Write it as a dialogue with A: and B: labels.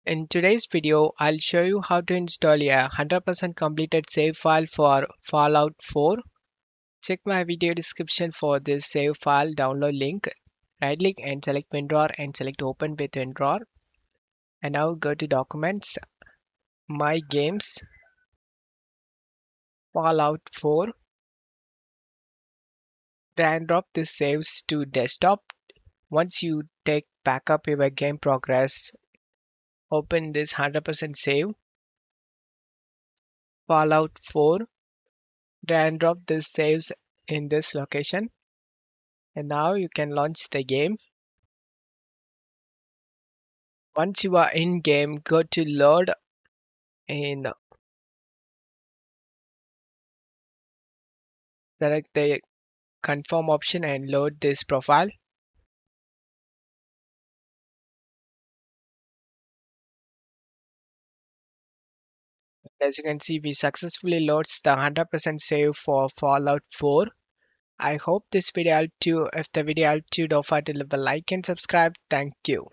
A: In today's video, I'll show you how to install a 100% completed save file for Fallout 4. Check my video description for this save file download link. Right click and select WinRAR and select Open with WinRAR. And now go to Documents, My Games, Fallout 4. Drag and drop the saves to desktop. Once you take backup your game progress, open this 100% save, Fallout 4. Drag and drop the saves in this location. And now you can launch the game. Once you are in game, go to load and select the confirm option and load this profile. As you can see, we successfully loads the 100% save for Fallout 4. I hope this video helped you. If the video helped you, don't forget to leave a like and subscribe. Thank you.